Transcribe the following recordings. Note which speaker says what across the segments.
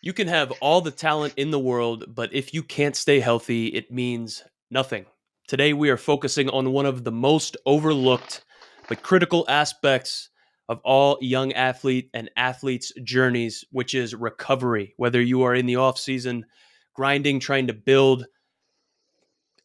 Speaker 1: You can have all the talent in the world, but if you can't stay healthy, it means nothing. Today, we are focusing on one of the most overlooked but critical aspects of all young athlete and athletes' journeys, which is recovery. Whether you are in the off season, grinding, trying to build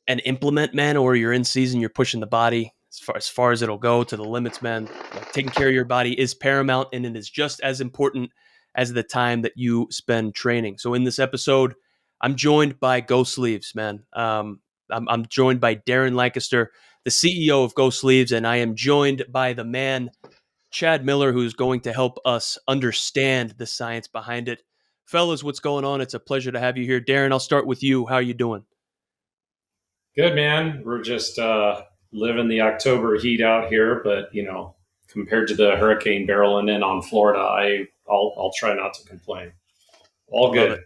Speaker 1: and implement, man, or you're in season, you're pushing the body as far as it'll go to the limits, man. Like taking care of your body is paramount, and it is just as important as the time that you spend training. So in this episode, I'm joined by Go Sleeves, man. I'm joined by Darren Lancaster, the CEO of Go Sleeves, and I am joined by the man Chad Miller, who's going to help us understand the science behind it. Fellas, what's going on? It's a pleasure to have you here. Darren, I'll start with you. How are you doing?
Speaker 2: Good, man. We're just living the October heat out here, but compared to the hurricane barreling in on Florida, I'll try not to complain. All
Speaker 1: Love it.
Speaker 2: good.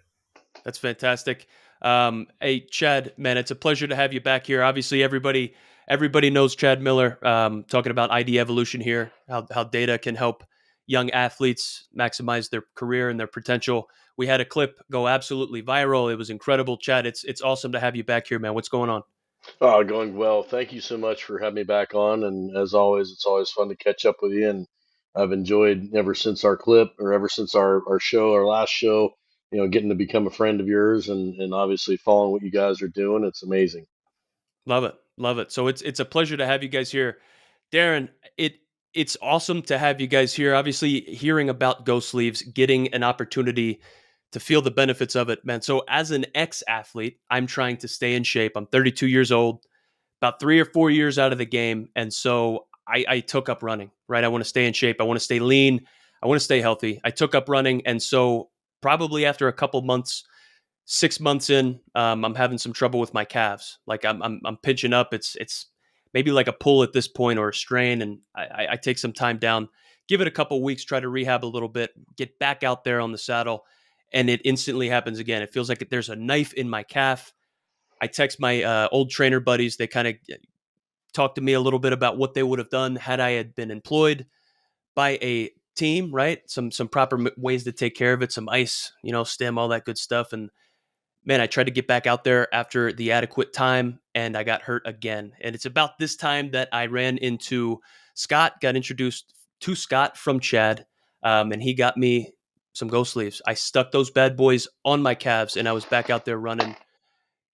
Speaker 1: That's fantastic. Hey, Chad, man, it's a pleasure to have you back here. Obviously, everybody knows Chad Miller. Talking about ID evolution here, how data can help young athletes maximize their career and their potential. We had a clip go absolutely viral. It was incredible, Chad. It's awesome to have you back here, man. What's going on?
Speaker 3: Oh, going well. Thank you so much for having me back on. And as always, it's always fun to catch up with you. And I've enjoyed ever since our clip or ever since our show, our last show, getting to become a friend of yours and obviously following what you guys are doing. It's amazing.
Speaker 1: Love it. Love it. So it's a pleasure to have you guys here. Darren, it's awesome to have you guys here. Obviously, hearing about Go Sleeves, getting an opportunity to feel the benefits of it, man. So as an ex-athlete, I'm trying to stay in shape. I'm 32 years old, about 3 or 4 years out of the game. And so I took up running, right? I want to stay in shape. I want to stay lean. I want to stay healthy. I took up running. And so probably after a couple months, 6 months in, I'm having some trouble with my calves. Like I'm pinching up. It's maybe like a pull at this point or a strain, and I take some time down, give it a couple weeks, try to rehab a little bit, get back out there on the saddle, and it instantly happens again. It feels like there's a knife in my calf. I text my old trainer buddies. They kind of talk to me a little bit about what they would have done had I had been employed by a team, right? Some proper ways to take care of it, some ice, stim, all that good stuff, and man, I tried to get back out there after the adequate time and I got hurt again. And it's about this time that I ran into Scott, got introduced to Scott from Chad, and he got me some Go Sleeves. I stuck those bad boys on my calves and I was back out there running,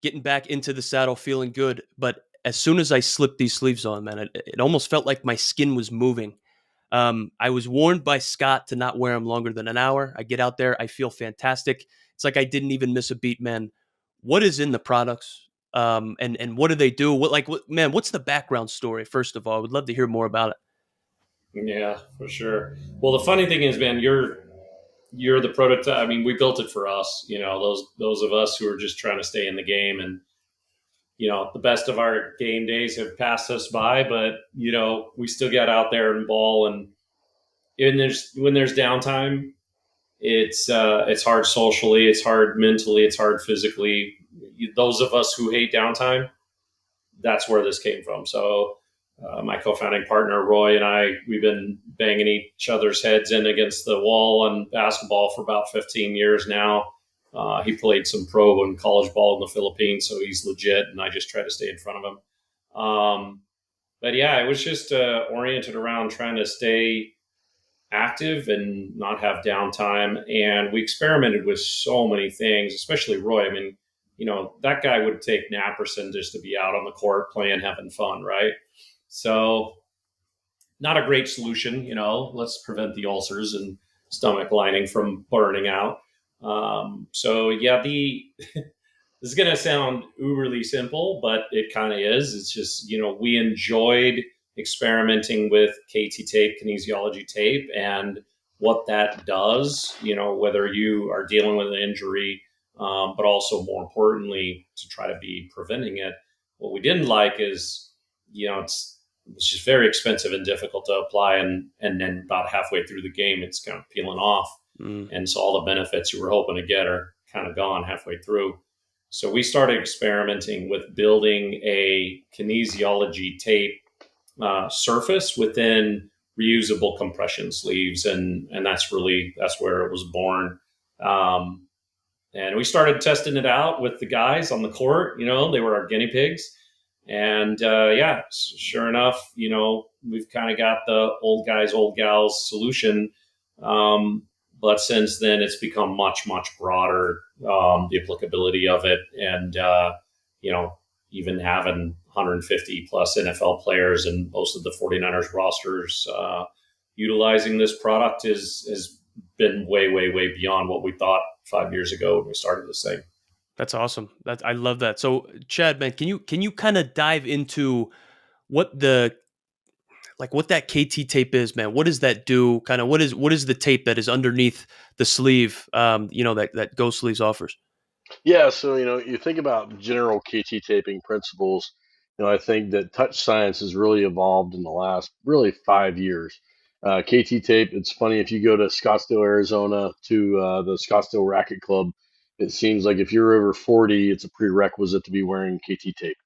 Speaker 1: getting back into the saddle, feeling good. But as soon as I slipped these sleeves on, man, it almost felt like my skin was moving. I was warned by Scott to not wear them longer than an hour. I get out there, I feel fantastic. It's like I didn't even miss a beat, man. What is in the products? And what do they do? Man, what's the background story? First of all, I would love to hear more about it.
Speaker 2: Yeah, for sure. Well, the funny thing is, man, you're the prototype. I mean, we built it for us. Those of us who are just trying to stay in the game, and the best of our game days have passed us by, but we still got out there and ball, and when there's downtime, it's hard socially, it's hard mentally, it's hard physically. Those of us who hate downtime, that's where this came from. So my co-founding partner Roy and we've been banging each other's heads in against the wall on basketball for about 15 years now. He played some pro and college ball in the Philippines, so he's legit, and I just try to stay in front of him. But yeah, it was just oriented around trying to stay active and not have downtime. And we experimented with so many things, especially Roy. I mean, that guy would take naproxen just to be out on the court playing, having fun, right? So not a great solution. Let's prevent the ulcers and stomach lining from burning out. So yeah, this is going to sound uberly simple, but it kind of is. It's just, we enjoyed experimenting with KT tape, kinesiology tape, and what that does, whether you are dealing with an injury, but also more importantly, to try to be preventing it. What we didn't like is, it's just very expensive and difficult to apply. And then about halfway through the game, it's kind of peeling off.
Speaker 1: Mm.
Speaker 2: And so all the benefits you were hoping to get are kind of gone halfway through. So we started experimenting with building a kinesiology tape surface within reusable compression sleeves, and that's where it was born. And we started testing it out with the guys on the court. They were our guinea pigs. And yeah, sure enough, we've kind of got the old guys, old gals solution. But since then, it's become much, much broader, the applicability of it. And, even having 150 plus NFL players and most of the 49ers rosters utilizing this product has been way, way, way beyond what we thought 5 years ago when we started this thing.
Speaker 1: That's awesome. I love that. So, Chad, man, can you kind of dive into what the what that KT tape is, man? What does that do? Kind of what is the tape that is underneath the sleeve? That Ghost Sleeves offers.
Speaker 3: Yeah, so you think about general KT taping principles. I think that touch science has really evolved in the last really 5 years. KT tape. It's funny if you go to Scottsdale, Arizona, to the Scottsdale Racket Club. It seems like if you're over 40, it's a prerequisite to be wearing KT tape.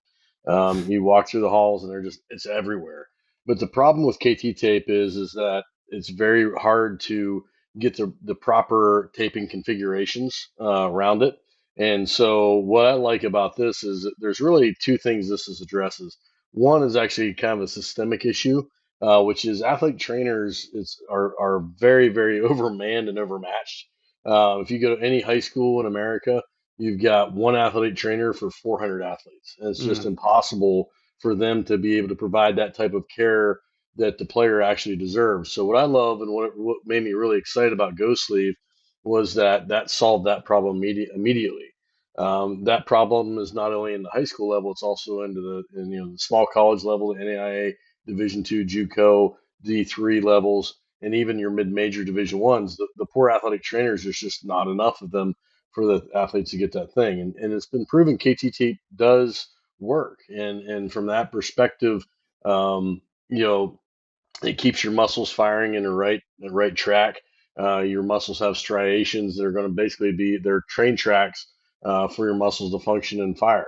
Speaker 3: You walk through the halls and it's everywhere. But the problem with KT tape is that it's very hard to get the proper taping configurations around it. And so what I like about this is that there's really two things this addresses. One is actually kind of a systemic issue, which is athletic trainers are very, very overmanned and overmatched. If you go to any high school in America, you've got one athletic trainer for 400 athletes. And it's just
Speaker 1: Mm,
Speaker 3: impossible for them to be able to provide that type of care that the player actually deserves. So what I love and what made me really excited about Go Sleeve was that solved that problem immediately. That problem is not only in the high school level; it's also the small college level, the NAIA Division two, JUCO, D3 levels, and even your mid-major Division ones. The poor athletic trainers, there's just not enough of them for the athletes to get that thing. And it's been proven KTT does work. And from that perspective, um, you know, it keeps your muscles firing in the right track. Your muscles have striations that are going to basically be their train tracks for your muscles to function and fire.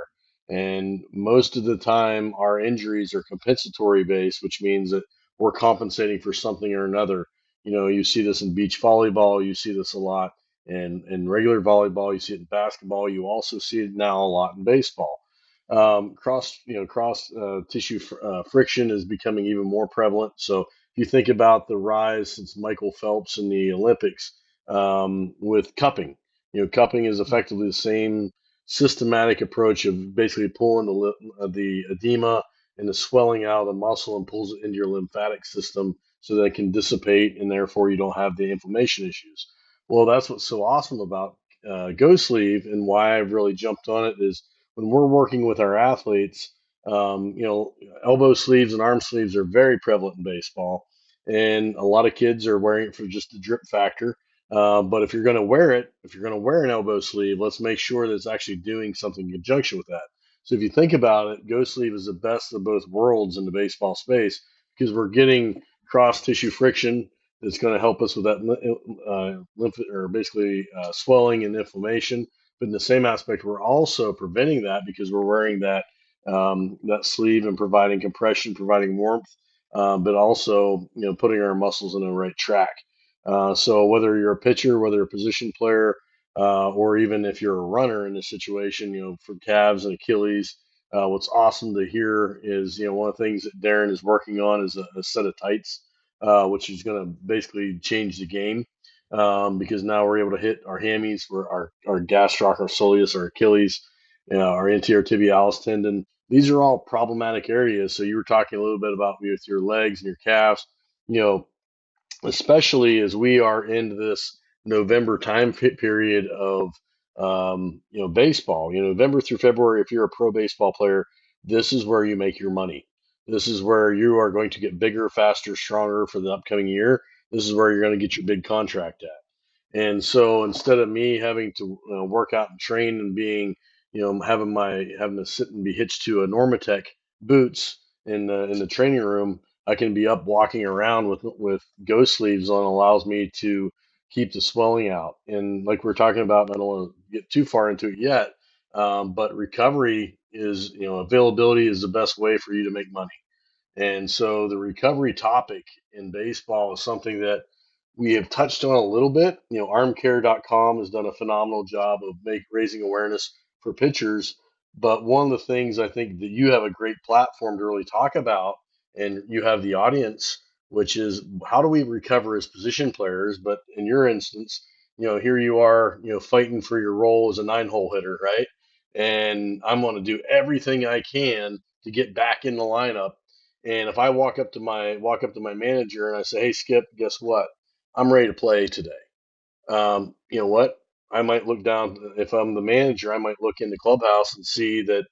Speaker 3: And most of the time, our injuries are compensatory based, which means that we're compensating for something or another. You see this in beach volleyball. You see this a lot in regular volleyball. You see it in basketball. You also see it now a lot in baseball. Cross tissue friction is becoming even more prevalent. So if you think about the rise since Michael Phelps in the Olympics with cupping, cupping is effectively the same systematic approach of basically pulling the edema and the swelling out of the muscle and pulls it into your lymphatic system so that it can dissipate and therefore you don't have the inflammation issues. Well, that's what's so awesome about Go Sleeve and why I've really jumped on it is when we're working with our athletes, elbow sleeves and arm sleeves are very prevalent in baseball, and a lot of kids are wearing it for just the drip factor. But if you're going to wear it, if you're going to wear an elbow sleeve, let's make sure that it's actually doing something in conjunction with that. So if you think about it, Go Sleeve is the best of both worlds in the baseball space because we're getting cross tissue friction that's going to help us with that lymph or basically swelling and inflammation. But in the same aspect, we're also preventing that because we're wearing that sleeve and providing compression, providing warmth, but also putting our muscles in the right track. So whether you're a pitcher, whether you're a position player, or even if you're a runner in this situation, for calves and Achilles, what's awesome to hear is one of the things that Darren is working on is a set of tights, which is going to basically change the game because now we're able to hit our hammies, our gastroc, our soleus, our Achilles, our anterior tibialis tendon. These are all problematic areas. So you were talking a little bit about with your legs and your calves, you know, especially as we are into this November time period of baseball. November through February. If you're a pro baseball player, this is where you make your money. This is where you are going to get bigger, faster, stronger for the upcoming year. This is where you're going to get your big contract at. And so instead of me having to work out and train and being, having to sit and be hitched to a Normatec boots in the training room, I can be up walking around with Go Sleeves on allows me to keep the swelling out. And like we're talking about, I don't want to get too far into it yet, but recovery is, availability is the best way for you to make money. And so the recovery topic in baseball is something that we have touched on a little bit. Armcare.com has done a phenomenal job of raising awareness for pitchers. But one of the things I think that you have a great platform to really talk about, and you have the audience, which is how do we recover as position players? But in your instance, here you are, fighting for your role as a 9-hole hitter, right? And I'm going to do everything I can to get back in the lineup. And if I walk up to my manager and I say, "Hey, Skip, guess what? I'm ready to play today." You know what? I might look down. If I'm the manager, I might look in the clubhouse and see that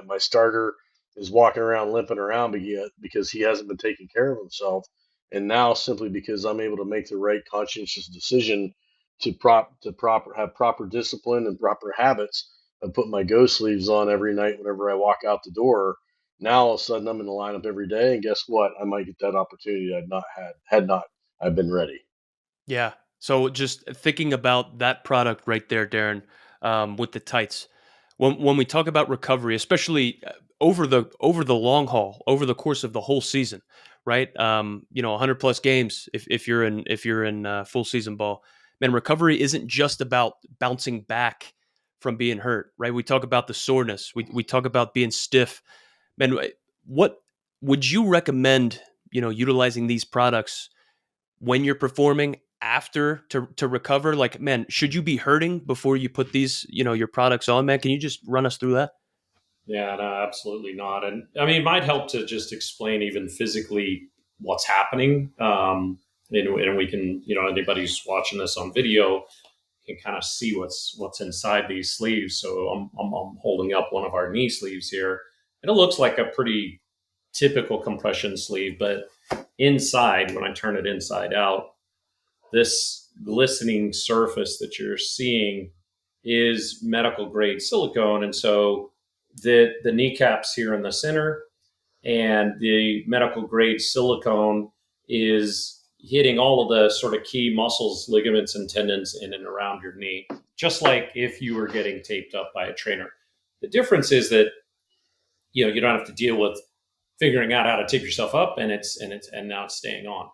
Speaker 3: my starter is walking around limping around because he hasn't been taking care of himself. And now, simply because I'm able to make the right conscientious decision have proper discipline and proper habits of putting my go sleeves on every night whenever I walk out the door, now all of a sudden I'm in the lineup every day, and guess what? I might get that opportunity I'd not had not I've been ready.
Speaker 1: Yeah. So just thinking about that product right there, Darren, with the tights. When we talk about recovery, especially over the long haul, over the course of the whole season, right? 100 plus games if you're in full season ball. Man, recovery isn't just about bouncing back from being hurt, right? We talk about the soreness. We talk about being stiff. Man, what would you recommend? Utilizing these products when you're performing after to recover? Like, man, should you be hurting before you put these, your products on, man? Can you just run us through that?
Speaker 2: Yeah, no, absolutely not. And I mean, it might help to just explain even physically what's happening. And we can, anybody who's watching this on video can kind of see what's inside these sleeves. So I'm holding up one of our knee sleeves here, and it looks like a pretty typical compression sleeve, but inside, when I turn it inside out, this glistening surface that you're seeing is medical grade silicone. And so the kneecaps here in the center and the medical grade silicone is hitting all of the sort of key muscles, ligaments, and tendons in and around your knee, just like if you were getting taped up by a trainer. The difference is that you don't have to deal with figuring out how to tape yourself up, and now it's staying on.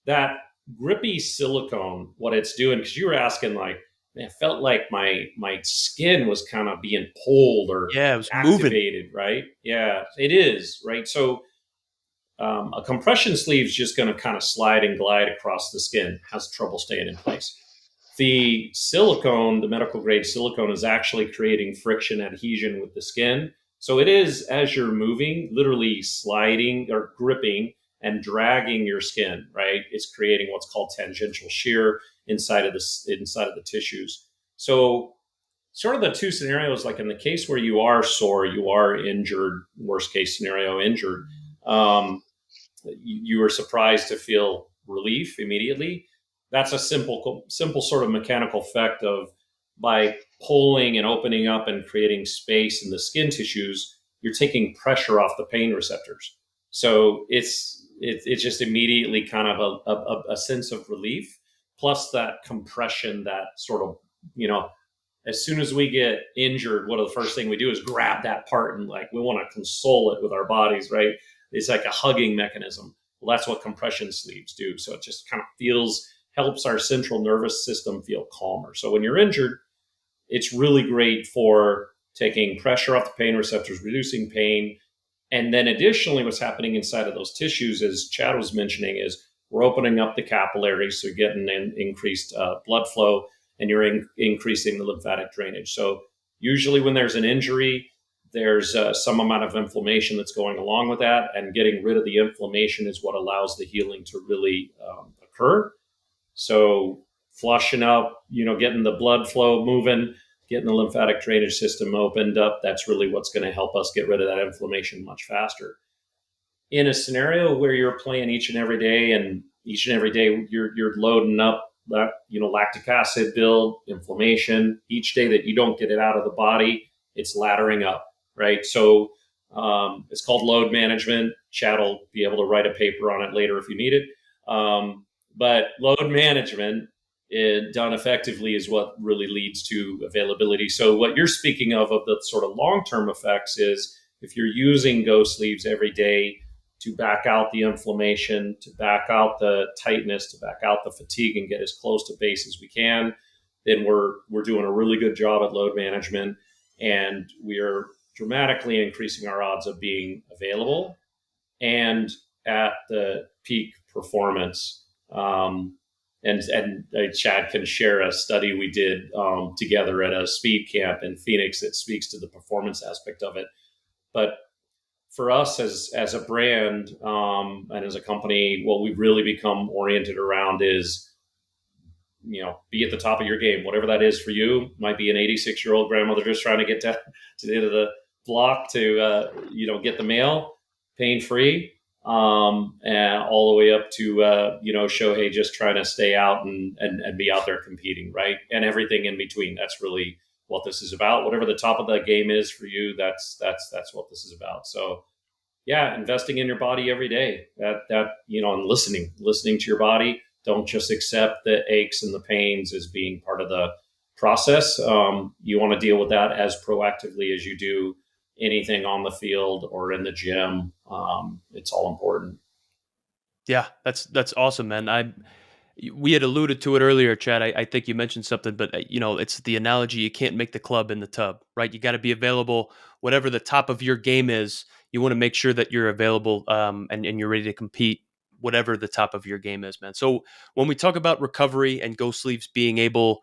Speaker 2: That grippy silicone, what it's doing, because you were asking, like, man, it felt like my skin was kind of being pulled or
Speaker 1: Yeah, it was moving.
Speaker 2: activated, right? Yeah, it is, right? So a compression sleeve is just going to kind of slide and glide across the skin, has trouble staying in place. The silicone, the medical grade silicone, is actually creating friction adhesion with the skin. So it is, as you're moving, literally sliding or gripping and dragging your skin, right? It's creating what's called tangential shear inside of the tissues. So sort of the two scenarios, like in the case where you are sore, you are injured, worst case scenario, injured. Um, you were surprised to feel relief immediately. That's a simple sort of mechanical effect of, by pulling and opening up and creating space in the skin tissues, you're taking pressure off the pain receptors. So it's just immediately kind of a sense of relief, plus that compression, that sort of, as soon as we get injured, what the first thing we do is grab that part and, like, we want to console it with our bodies, right? It's like a hugging mechanism. Well, that's what compression sleeves do. So it just kind of helps our central nervous system feel calmer. So when you're injured, it's really great for taking pressure off the pain receptors, reducing pain. And then additionally, what's happening inside of those tissues, as Chad was mentioning, is we're opening up the capillaries, so getting an increased blood flow, and you're increasing the lymphatic drainage. So usually when there's an injury, there's some amount of inflammation that's going along with that, and getting rid of the inflammation is what allows the healing to really occur. So flushing up, getting the blood flow moving, getting the lymphatic drainage system opened up, that's really what's going to help us get rid of that inflammation much faster. In a scenario where you're playing each and every day, and each and every day you're loading up that, lactic acid build, inflammation, each day that you don't get it out of the body, it's laddering up, right? So it's called load management. Chad will be able to write a paper on it later if you need it. But load management, done effectively, is what really leads to availability. So what you're speaking of the sort of long-term effects, is if you're using Go sleeves every day, to back out the inflammation, to back out the tightness, to back out the fatigue, and get as close to base as we can, then we're doing a really good job at load management, and we are dramatically increasing our odds of being available and at the peak performance. And Chad can share a study we did together at a speed camp in Phoenix that speaks to the performance aspect of it. But for us as a brand and as a company, what we've really become oriented around is, be at the top of your game, whatever that is for you. Might be an 86-year-old grandmother just trying to get to the end of the block to get the mail pain free, and all the way up to Shohei just trying to stay out and be out there competing, right? And everything in between. That's really what this is about. Whatever the top of the game is for you, that's what this is about. So yeah, investing in your body every day. And listening to your body. Don't just accept the aches and the pains as being part of the process. You want to deal with that as proactively as you do anything on the field or in the gym. It's all important.
Speaker 1: Yeah, that's awesome, man. We had alluded to it earlier, Chad. I think you mentioned something, but it's the analogy: you can't make the club in the tub, right? You got to be available, whatever the top of your game is. You want to make sure that you're available, and you're ready to compete, whatever the top of your game is, man. So when we talk about recovery and Go Sleeves being able,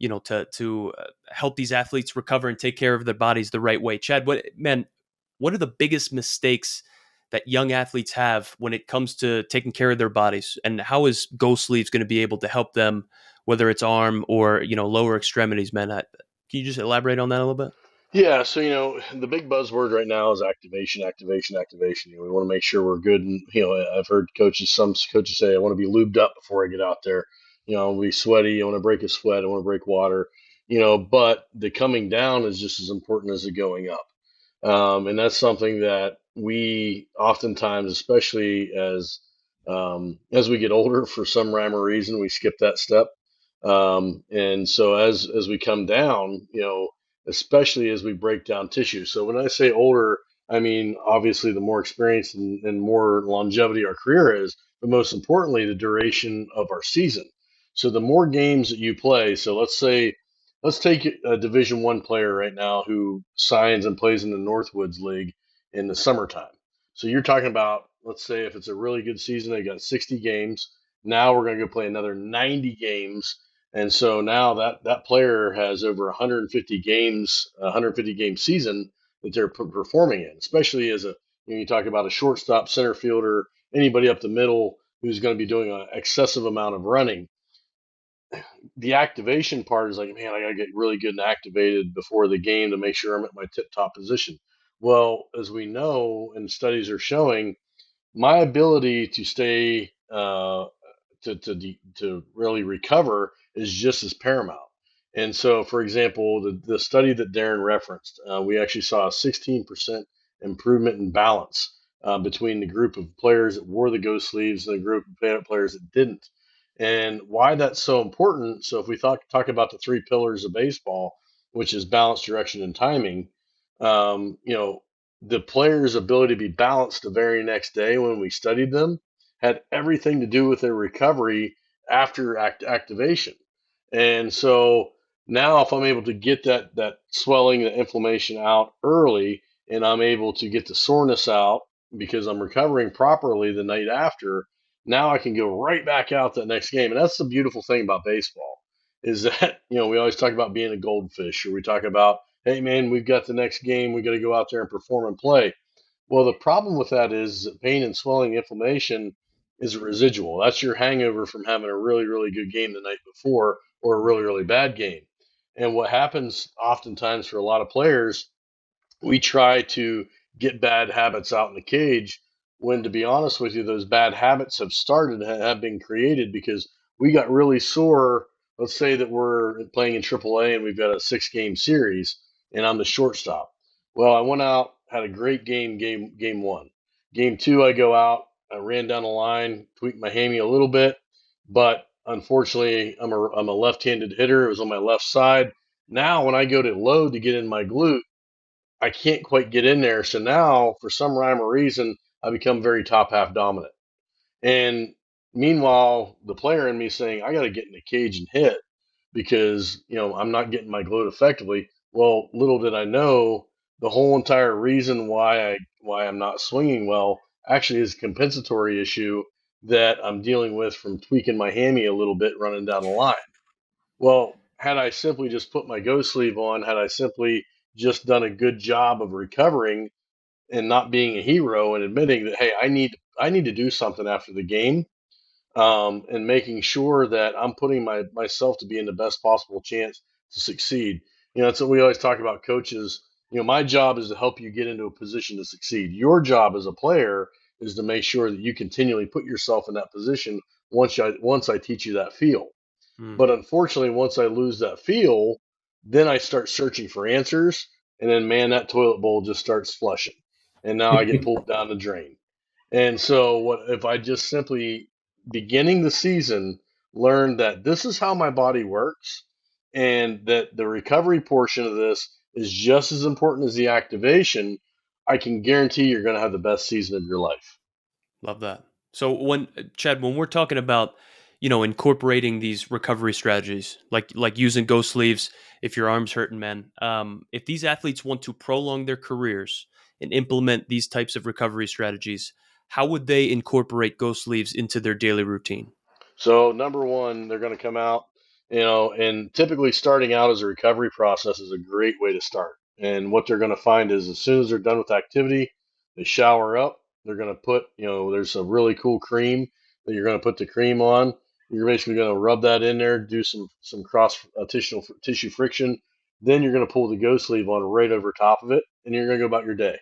Speaker 1: to help these athletes recover and take care of their bodies the right way, Chad, what are the biggest mistakes that young athletes have when it comes to taking care of their bodies, and how is Go Sleeves going to be able to help them, whether it's arm or lower extremities, man? Can you just elaborate on that a little bit?
Speaker 3: Yeah, so the big buzzword right now is activation, activation, activation. We want to make sure we're good, and I've heard some coaches say, "I want to be lubed up before I get out there." I want to be sweaty. I want to break a sweat. I want to break water. But the coming down is just as important as the going up, and that's something that we oftentimes, especially as we get older, for some rhyme or reason, we skip that step. And so as we come down, especially as we break down tissue. So when I say older, I mean obviously the more experience and more longevity our career is, but most importantly the duration of our season. So the more games that you play, so let's take a Division I player right now who signs and plays in the Northwoods League in the summertime. So you're talking about, let's say if it's a really good season, they got 60 games. Now we're going to go play another 90 games, and so now that player has over 150 games, 150 game season that they're performing in. Especially as you talk about a shortstop, center fielder, anybody up the middle who's going to be doing an excessive amount of running. The activation part is like, man, I got to get really good and activated before the game to make sure I'm at my tip top position. Well, as we know, and studies are showing, my ability to stay to really recover is just as paramount. And so, for example, the study that Darren referenced, we actually saw a 16% improvement in balance between the group of players that wore the Go Sleeves and the group of players that didn't. And why that's so important. So, if we talk about the three pillars of baseball, which is balance, direction, and timing, um, you know, the player's ability to be balanced the very next day when we studied them had everything to do with their recovery after activation. And so now, if I'm able to get that swelling, the inflammation out early, and I'm able to get the soreness out because I'm recovering properly the night after, now I can go right back out that next game. And that's the beautiful thing about baseball is that we always talk about being a goldfish, or we talk about, hey man, we've got the next game, we got to go out there and perform and play. Well, the problem with that is that pain and swelling, inflammation is residual. That's your hangover from having a really, really good game the night before or a really, really bad game. And what happens oftentimes for a lot of players, we try to get bad habits out in the cage when, to be honest with you, those bad habits have been created because we got really sore. Let's say that we're playing in AAA and we've got a 6 game series and I'm the shortstop. Well, I went out, had a great game one. Game two, I go out, I ran down the line, tweaked my hammy a little bit, but unfortunately I'm a left-handed hitter. It was on my left side. Now when I go to load to get in my glute, I can't quite get in there. So now, for some rhyme or reason, I become very top half dominant. And meanwhile, the player in me saying, I got to get in the cage and hit because, I'm not getting my gloat effectively. Well, little did I know the whole entire reason why I'm not swinging well actually is a compensatory issue that I'm dealing with from tweaking my hammy a little bit running down the line. Well, had I simply just put my go sleeve on, had I simply just done a good job of recovering and not being a hero and admitting that, hey, I need to do something after the game, and making sure that I'm putting myself to be in the best possible chance to succeed. That's what we always talk about coaches. My job is to help you get into a position to succeed. Your job as a player is to make sure that you continually put yourself in that position once I teach you that feel.
Speaker 1: Mm.
Speaker 3: But unfortunately, once I lose that feel, then I start searching for answers, and then man, that toilet bowl just starts flushing, and now I get pulled down the drain. And so, what if I just simply, beginning the season, learned that this is how my body works, and that the recovery portion of this is just as important as the activation? I can guarantee you're going to have the best season of your life.
Speaker 1: Love that. So when Chad, when we're talking about, incorporating these recovery strategies, like using go sleeves if your arm's hurting, man. If these athletes want to prolong their careers and implement these types of recovery strategies, how would they incorporate go sleeves into their daily routine?
Speaker 3: So number one, they're going to come out, and typically starting out as a recovery process is a great way to start. And what they're going to find is as soon as they're done with activity, they shower up. They're going to put, there's a really cool cream that you're going to put the cream on. You're basically going to rub that in there, do some cross tissue friction. Then you're going to pull the go sleeve on right over top of it, and you're going to go about your day.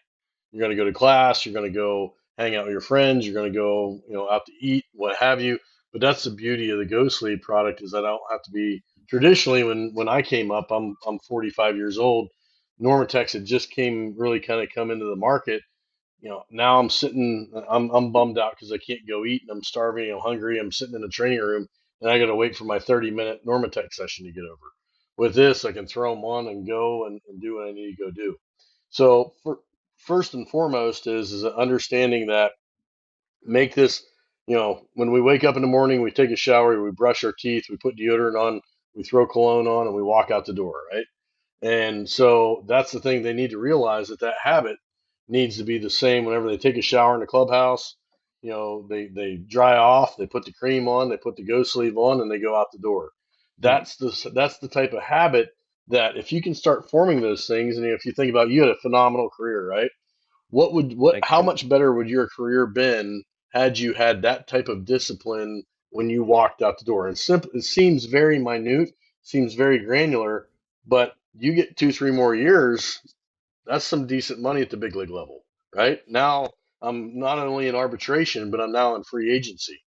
Speaker 3: You're going to go to class. You're going to go hang out with your friends. You're going to go, out to eat, what have you. But that's the beauty of the Go Sleep product is that I don't have to be traditionally when I came up, I'm 45 years old. Normatex had just really come into the market. Now I'm sitting, I'm bummed out because I can't go eat and I'm starving, I'm hungry, I'm sitting in the training room and I got to wait for my 30-minute Normatex session to get over. With this, I can throw them on and go and do what I need to go do. So first and foremost is understanding that make this, when we wake up in the morning, we take a shower, we brush our teeth, we put deodorant on, we throw cologne on, and we walk out the door, right? And so that's the thing they need to realize that habit needs to be the same whenever they take a shower in the clubhouse. They dry off, they put the cream on, they put the go sleeve on, and they go out the door.
Speaker 1: Mm.
Speaker 3: That's the type of habit that if you can start forming those things, and if you think about, you had a phenomenal career, right?
Speaker 1: Thank
Speaker 3: How
Speaker 1: you.
Speaker 3: much better would your career been had you had that type of discipline when you walked out the door? And it seems very minute, seems very granular, but you get 2, 3 more years, that's some decent money at the big league level, right? Now I'm not only in arbitration, but I'm now in free agency.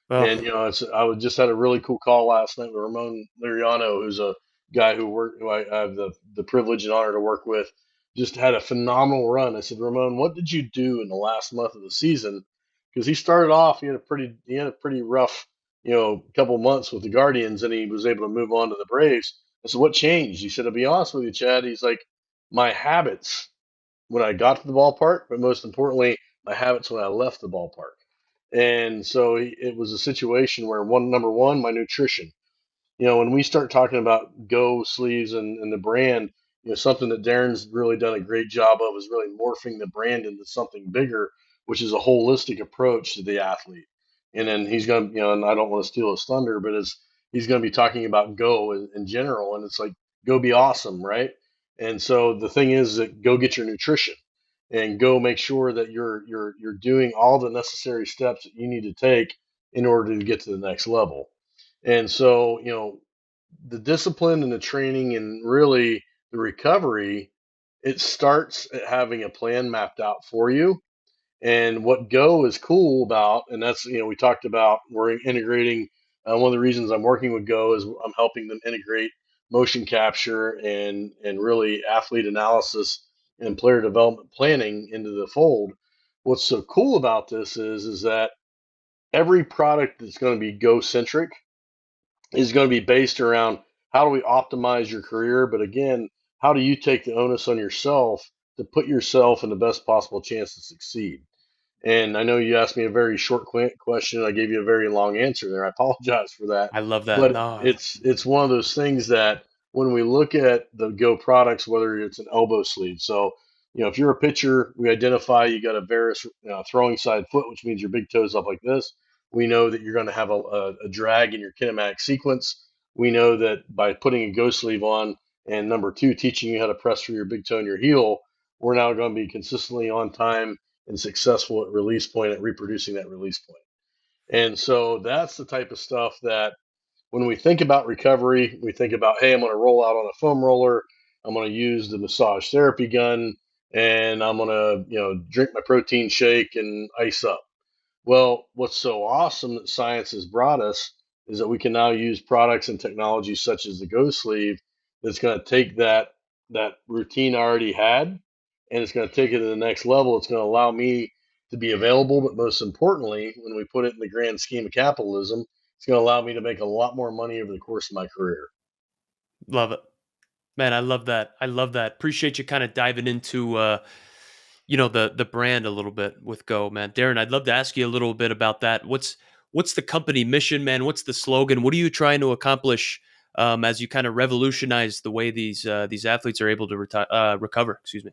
Speaker 1: Well,
Speaker 3: And just had a really cool call last night with Ramon Liriano, who's a guy who I have the privilege and honor to work with. Just had a phenomenal run. I said, Ramon, what did you do in the last month of the season? Because he started off, he had a pretty rough, couple months with the Guardians, and he was able to move on to the Braves. I said, what changed? He said, to be honest with you, Chad, he's like, my habits when I got to the ballpark, but most importantly, my habits when I left the ballpark. And so it was a situation where number one, my nutrition. When we start talking about Go sleeves and the brand, something that Darren's really done a great job of is really morphing the brand into something bigger, which is a holistic approach to the athlete. And then he's going to, and I don't want to steal his thunder, but he's going to be talking about Go in general. And it's like, go be awesome, right? And so the thing is that go get your nutrition and go make sure that you're doing all the necessary steps that you need to take in order to get to the next level. And so, the discipline and the training and really the recovery, it starts at having a plan mapped out for you. And what Go is cool about, and that's, we talked about, we're integrating. One of the reasons I'm working with Go is I'm helping them integrate motion capture and really athlete analysis and player development planning into the fold. What's so cool about this is that every product that's going to be Go centric is going to be based around how do we optimize your career, but again, how do you take the onus on yourself to put yourself in the best possible chance to succeed? And I know you asked me a very short question. I gave you a very long answer there. I apologize for that.
Speaker 1: I love that.
Speaker 3: But
Speaker 1: No,
Speaker 3: it's one of those things that when we look at the Go products, whether it's an elbow sleeve, so if you're a pitcher, we identify you got a varus throwing side foot, which means your big toe's up like this. We know that you're going to have a drag in your kinematic sequence. We know that by putting a Go sleeve on, and number two, teaching you how to press through your big toe and your heel, we're now going to be consistently on time and successful at release point at reproducing that release point. And so that's the type of stuff that when we think about recovery, we think about, hey, I'm going to roll out on a foam roller, I'm going to use the massage therapy gun, and I'm going to, drink my protein shake and ice up. Well, what's so awesome that science has brought us is that we can now use products and technologies such as the Go Sleeve that's going to take that routine I already had, and it's going to take it to the next level. It's going to allow me to be available, but most importantly, when we put it in the grand scheme of capitalism, it's going to allow me to make a lot more money over the course of my career.
Speaker 1: love it. Man, I love that. I love that. Appreciate you kind of diving into the brand a little bit with Go, man. Darren, I'd love to ask you a little bit about that. What's the company mission, man? What's the slogan? What are you trying to accomplish as you kind of revolutionize the way these athletes are able to recover? Excuse me.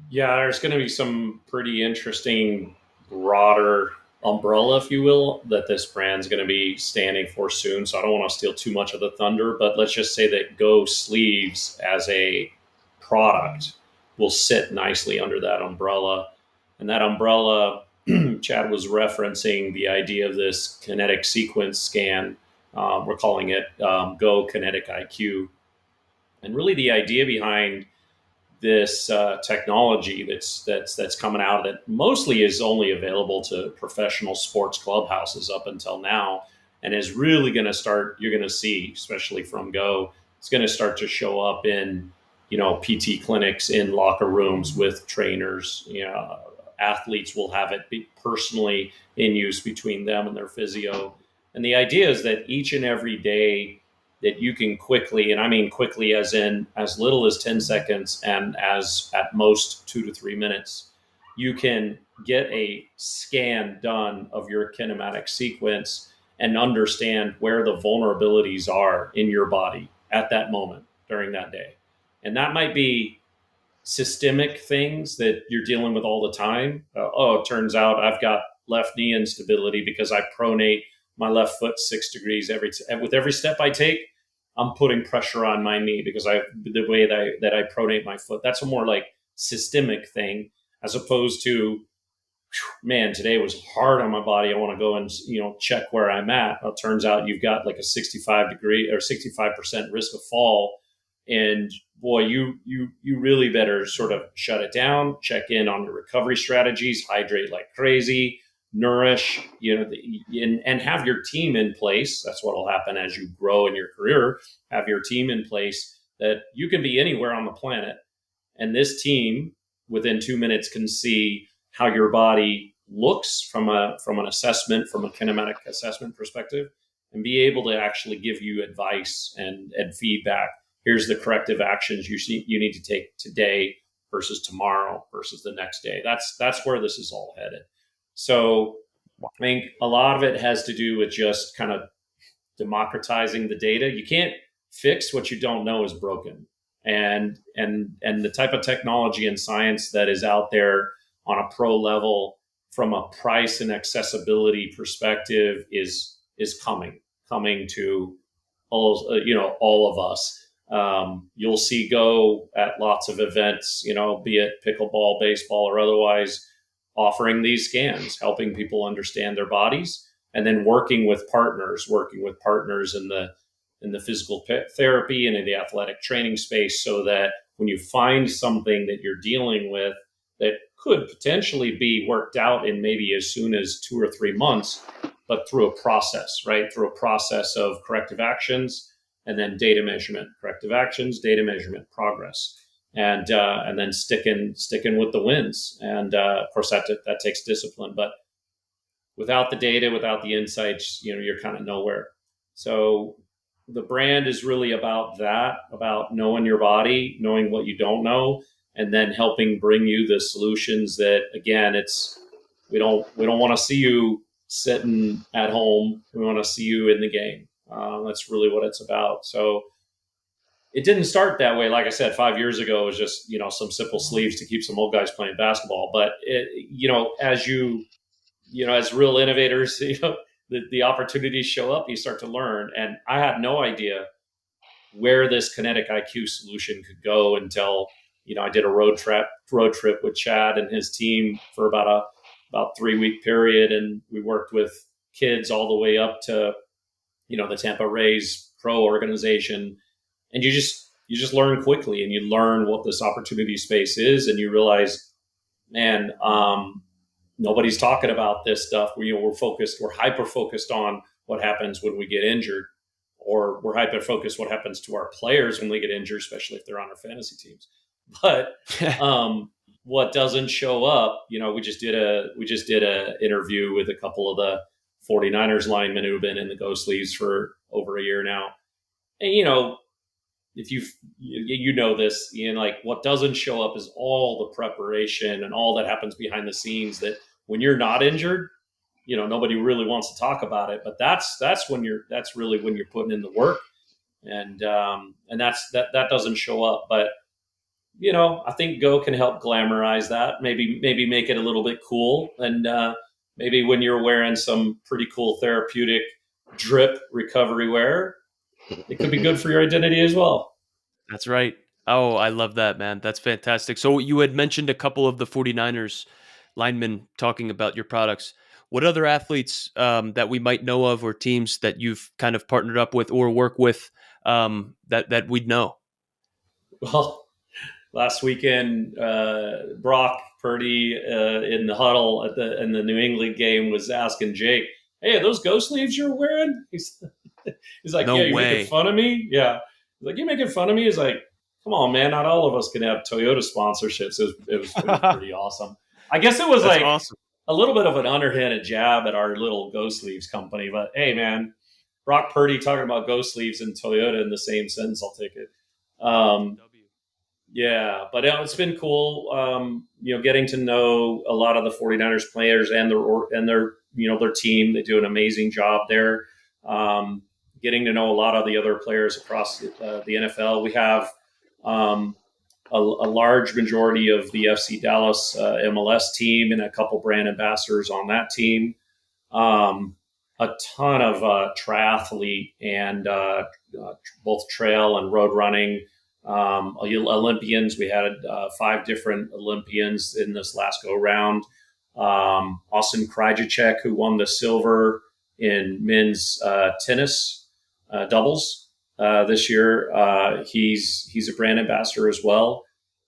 Speaker 2: Yeah, there's going to be some pretty interesting, broader umbrella, if you will, that this brand's going to be standing for soon. So I don't want to steal too much of the thunder, but let's just say that Go Sleeves as a product will sit nicely under that umbrella. And that umbrella, Chad was referencing the idea of this kinetic sequence scan. We're calling it Go Kinetic IQ. And really the idea behind this technology that's coming out that mostly is only available to professional sports clubhouses up until now, and is really going to start. You're going to see, especially from Go, it's going to start to show up in PT clinics, in locker rooms with trainers. Athletes will have it be personally in use between them and their physio. And the idea is that each and every day that you can quickly, and I mean quickly as in as little as 10 seconds and as at most 2 to 3 minutes, you can get a scan done of your kinematic sequence and understand where the vulnerabilities are in your body at that moment during that day. And that might be systemic things that you're dealing with all the time. It turns out I've got left knee instability because I pronate my left foot 6 degrees with every step I take. I'm putting pressure on my knee because the way that I pronate my foot. That's a more like systemic thing as opposed to, man, today was hard on my body. I want to go and check where I'm at. Well, it turns out you've got like a 65 degree or 65% risk of fall, and boy, you really better sort of shut it down. Check in on your recovery strategies. Hydrate like crazy. Nourish, and have your team in place. That's what will happen as you grow in your career. Have your team in place that you can be anywhere on the planet, and this team within 2 minutes can see how your body looks from an assessment, from a kinematic assessment perspective, and be able to actually give you advice and feedback. Here's the corrective actions you need to take today versus tomorrow versus the next day. That's where this is all headed. So I think a lot of it has to do with just kind of democratizing the data. You can't fix what you don't know is broken. And the type of technology and science that is out there on a pro level from a price and accessibility perspective is coming to all of us. You'll see Go at lots of events, be it pickleball, baseball, or otherwise, offering these scans, helping people understand their bodies, and then working with partners in the physical therapy and in the athletic training space, so that when you find something that you're dealing with that could potentially be worked out in maybe as soon as 2 or 3 months, but through a process, right? Through a process of corrective actions and then data measurement, corrective actions, data measurement, progress, and then sticking with the wins. And of course, that takes discipline. But without the data, without the insights, you're kind of nowhere. So the brand is really about that, about knowing your body, knowing what you don't know, and then helping bring you the solutions that, again, we don't want to see you sitting at home. We want to see you in the game. That's really what it's about. So it didn't start that way. Like I said, 5 years ago, it was just, some simple sleeves to keep some old guys playing basketball. But as real innovators, the opportunities show up, you start to learn. And I had no idea where this kinetic IQ solution could go until, I did a road trip with Chad and his team for about 3-week period. And we worked with kids all the way up to, the Tampa Rays pro organization. And you just learn quickly, and you learn what this opportunity space is. And you realize, man, nobody's talking about this stuff. We're hyper focused on what happens when we get injured, or we're hyper focused what happens to our players when they get injured, especially if they're on our fantasy teams. But what doesn't show up, we just did a interview with a couple of the 49ers linemen who've been in the Ghost Leagues for over a year now. And, if you know this, Ian, like, what doesn't show up is all the preparation and all that happens behind the scenes, that when you're not injured, nobody really wants to talk about it. But that's really when you're putting in the work. And that doesn't show up. But, I think Go can help glamorize that, maybe make it a little bit cool. And maybe when you're wearing some pretty cool therapeutic drip recovery wear, it could be good for your identity as well.
Speaker 1: That's right. Oh, I love that, man. That's fantastic. So you had mentioned a couple of the 49ers linemen talking about your products. What other athletes that we might know of, or teams that you've kind of partnered up with or work with, that we'd know?
Speaker 2: Well, last weekend, Brock Purdy in the huddle in the New England game was asking Jake, "Hey, are those Ghost Leaves you're wearing?" He's like,
Speaker 1: No
Speaker 2: "Yeah, you
Speaker 1: way.
Speaker 2: making fun of me?" Yeah. He's like, "You making fun of me?" He's like, "Come on, man. Not all of us can have Toyota sponsorships." It was pretty awesome. I guess it was
Speaker 1: That's
Speaker 2: like
Speaker 1: awesome.
Speaker 2: a little bit of an underhanded jab at our little Ghost Leaves company. But hey, man, Brock Purdy talking about Ghost Leaves and Toyota in the same sentence, I'll take it. Yeah, but it's been cool, getting to know a lot of the 49ers players and their team. They do an amazing job there. Getting to know a lot of the other players across the NFL. We have a large majority of the FC Dallas MLS team and a couple brand ambassadors on that team. A ton of triathlete and both trail and road running. Olympians. We had 5 different Olympians in this last go round. Austin Krajicek, who won the silver in men's tennis doubles this year. He's a brand ambassador as well.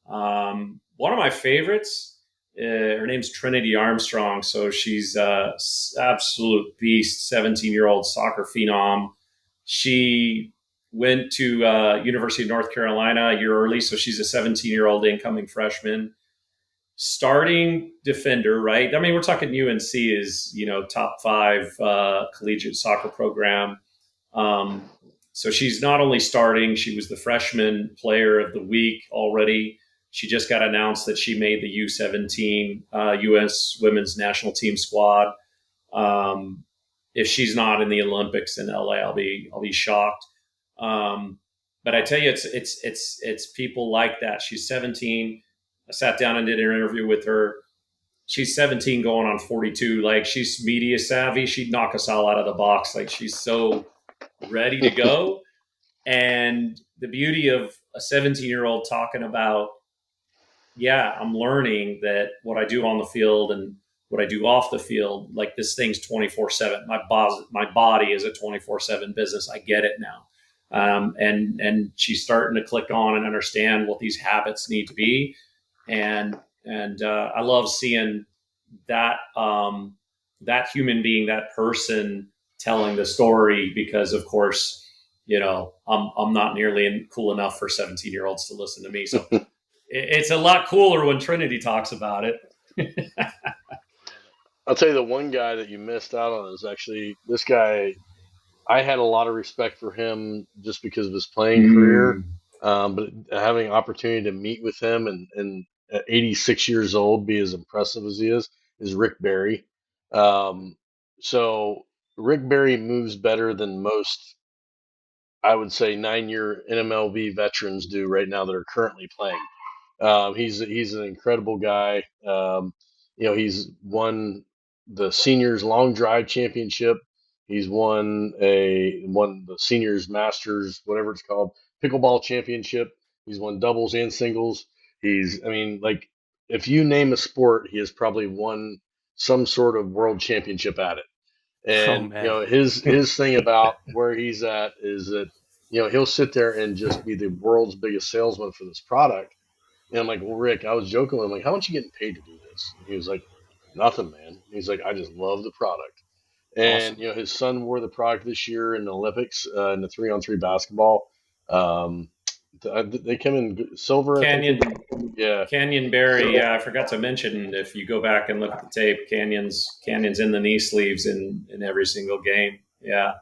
Speaker 2: One of my favorites, her name's Trinity Armstrong. So she's absolute beast, 17-year-old soccer phenom. She went to University of North Carolina a year early, so she's a 17-year-old incoming freshman, starting defender. Right? I mean, we're talking UNC is top 5 collegiate soccer program. So she's not only starting; she was the freshman player of the week already. She just got announced that she made the U17 U.S. women's national team squad. If she's not in the Olympics in LA, I'll be shocked. But I tell you, it's people like that. She's 17. I sat down and did an interview with her. She's 17 going on 42. Like, she's media savvy. She'd knock us all out of the box. Like, she's so ready to go. And the beauty of a 17-year-old talking about, yeah, I'm learning that what I do on the field and what I do off the field, like, this thing's 24/7. My body is a 24/7 business. I get it now. And she's starting to click on and understand what these habits need to be. And I love seeing that, that human being, that person telling the story, because of course, I'm not nearly cool enough for 17-year-olds to listen to me. So it's a lot cooler when Trinity talks about it.
Speaker 3: I'll tell you, the one guy that you missed out on is actually this guy. I had a lot of respect for him just because of his playing career. But having an opportunity to meet with him and at 86 years old, be as impressive as he is Rick Barry. Um, so Rick Barry moves better than most, I would say, 9-year NMLB veterans do right now that are currently playing. He's an incredible guy. He's won the seniors long drive championship. He's won the seniors masters, whatever it's called, pickleball championship. He's won doubles and singles. I mean, like, if you name a sport, he has probably won some sort of world championship at it.
Speaker 1: Oh
Speaker 3: And
Speaker 1: man.
Speaker 3: his thing about where he's at is that he'll sit there and just be the world's biggest salesman for this product. And I'm like, well, Rick, I was joking. I'm like, how much you getting paid to do this? And he was like, nothing, man. He's like, I just love the product. And
Speaker 1: Awesome.
Speaker 3: his son wore the product this year in the Olympics in the 3-on-3 basketball. Um, they came in silver, I think.
Speaker 2: Canyon
Speaker 3: Yeah.
Speaker 2: Canyon Berry. Yeah, I forgot to mention, if you go back and look at the tape, Canyon's in the knee sleeves in every single game. Yeah.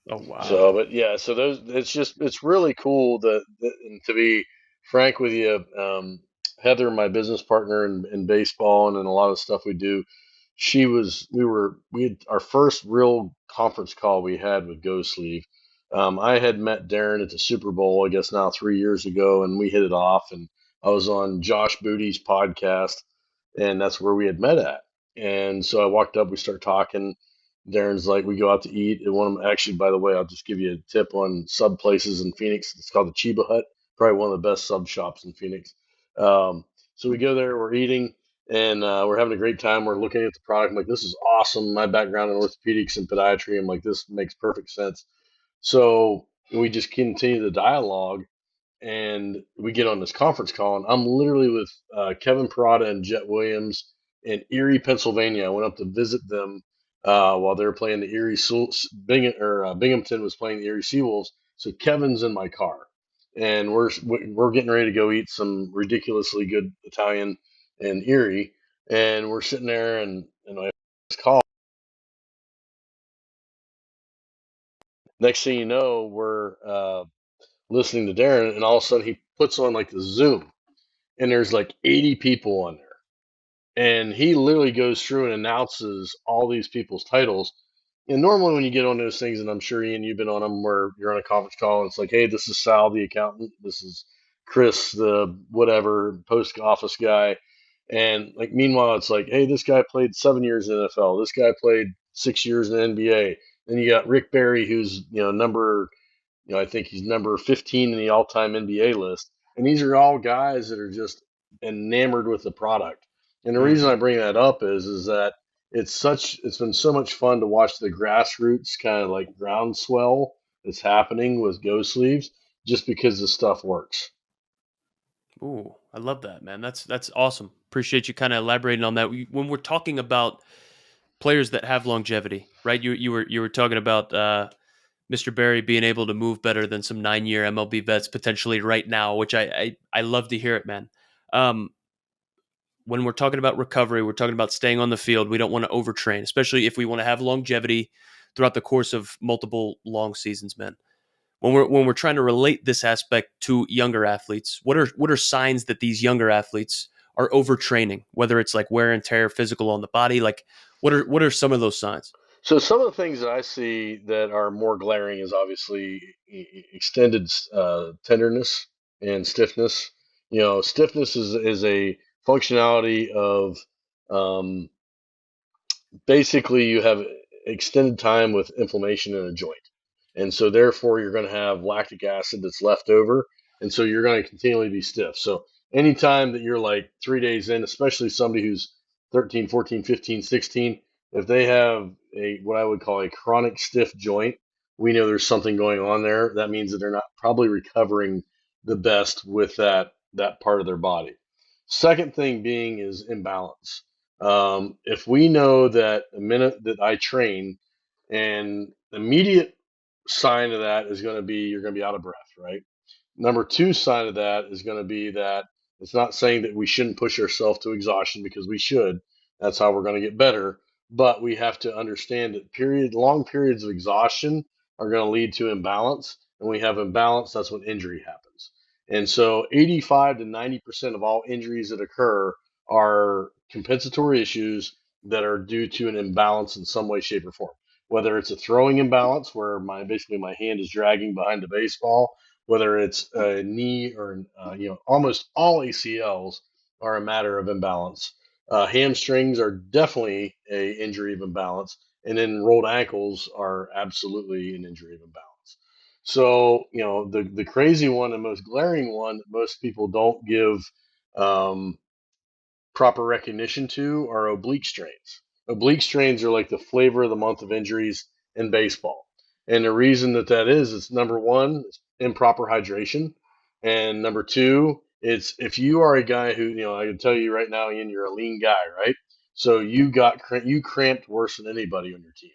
Speaker 1: Oh wow.
Speaker 3: So, but yeah, so it's really cool and to be frank with you, Heather, my business partner in baseball and in a lot of stuff we do, we had our first real conference call we had with Go Sleeve. I had met Darren at the Super Bowl, I guess now 3 years ago, and we hit it off. And I was on Josh Booty's podcast, and that's where we had met at. And so I walked up, we start talking. Darren's like, we go out to eat at one of them. Actually, by the way, I'll just give you a tip on sub places in Phoenix. It's called the Chiba Hut, probably one of the best sub shops in Phoenix. So we go there, we're eating, and we're having a great time. We're looking at the product. I'm like, this is awesome. My background in orthopedics and podiatry, I'm like, this makes perfect sense. So we just continue the dialogue, and we get on this conference call, and I'm literally with Kevin Parada and Jet Williams in Erie, Pennsylvania. I went up to visit them while they were playing the Binghamton was playing the Erie Seawolves. So Kevin's in my car, and we're getting ready to go eat some ridiculously good Italian in Erie, and we're sitting there, and I call. Next thing you know, we're listening to Darren, and all of a sudden he puts on like the Zoom, and there's like 80 people on there. And he literally goes through and announces all these people's titles. And normally, when you get on those things, and I'm sure Ian, you've been on them, where you're on a conference call and it's like, hey, this is Sal, the accountant. This is Chris, the whatever post office guy. And like, meanwhile, it's like, hey, this guy played 7 years in the NFL. This guy played 6 years in the NBA. Then you got Rick Barry, who's I think he's number 15 in the all-time NBA list. And these are all guys that are just enamored with the product. And the reason
Speaker 1: Hmm.
Speaker 3: I bring that up is that it's been so much fun to watch the grassroots kind of like groundswell that's happening with Go Sleeves just because the stuff works.
Speaker 1: Ooh, I love that, man. That's awesome. Appreciate you kind of elaborating on that. When we're talking about players that have longevity, right? You were talking about Mr. Barry being able to move better than some 9-year MLB vets potentially right now, which I love to hear it, man. Um, when we're talking about recovery, we're talking about staying on the field. We don't want to overtrain, especially if we want to have longevity throughout the course of multiple long seasons, man. When we're trying to relate this aspect to younger athletes, what are signs that these younger athletes are overtraining, whether it's like wear and tear, physical on the body? Like what are some of those signs?
Speaker 3: So some of the things that I see that are more glaring is obviously extended tenderness and stiffness. Stiffness is a functionality of um, basically you have extended time with inflammation in a joint. And so therefore you're going to have lactic acid that's left over. And so you're going to continually be stiff. So anytime that you're like 3 days in, especially somebody who's 13, 14, 15, 16, if they have what I would call a chronic stiff joint, we know there's something going on there. That means that they're not probably recovering the best with that part of their body. Second thing being is imbalance. If we know that the minute that I train, and the immediate sign of that is going to be you're going to be out of breath, right? Number two sign of that is going to be that it's not saying that we shouldn't push ourselves to exhaustion, because we should. That's how we're going to get better. But we have to understand that long periods of exhaustion are going to lead to imbalance. And when we have imbalance, that's when injury happens. And so 85 to 90% of all injuries that occur are compensatory issues that are due to an imbalance in some way, shape, or form. Whether it's a throwing imbalance where basically my hand is dragging behind the baseball, whether it's a knee or almost all ACLs are a matter of imbalance. Hamstrings are definitely a injury of imbalance, and then rolled ankles are absolutely an injury of imbalance. So, the crazy one and most glaring one that most people don't give um, proper recognition to are oblique strains. Oblique strains are like the flavor of the month of injuries in baseball. And the reason that is number one, it's improper hydration. And number two, it's if you are a guy who, I can tell you right now, Ian, you're a lean guy, right? So you cramped worse than anybody on your team,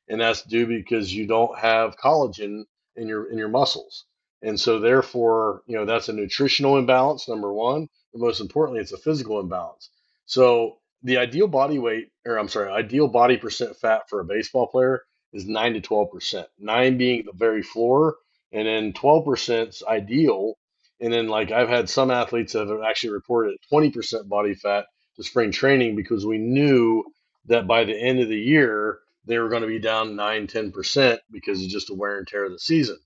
Speaker 3: and that's due because you don't have collagen in your muscles. And so therefore, that's a nutritional imbalance, number one, but most importantly, it's a physical imbalance. So the ideal body weight, or I'm sorry, ideal body percent fat for a baseball player is 9 to 12%. 9 being the very floor, and then 12% is ideal. And then, like, I've had some athletes that have actually reported 20% body fat to spring training because we knew that by the end of the year they were going to be down 9-10% because of just the wear and tear of the season.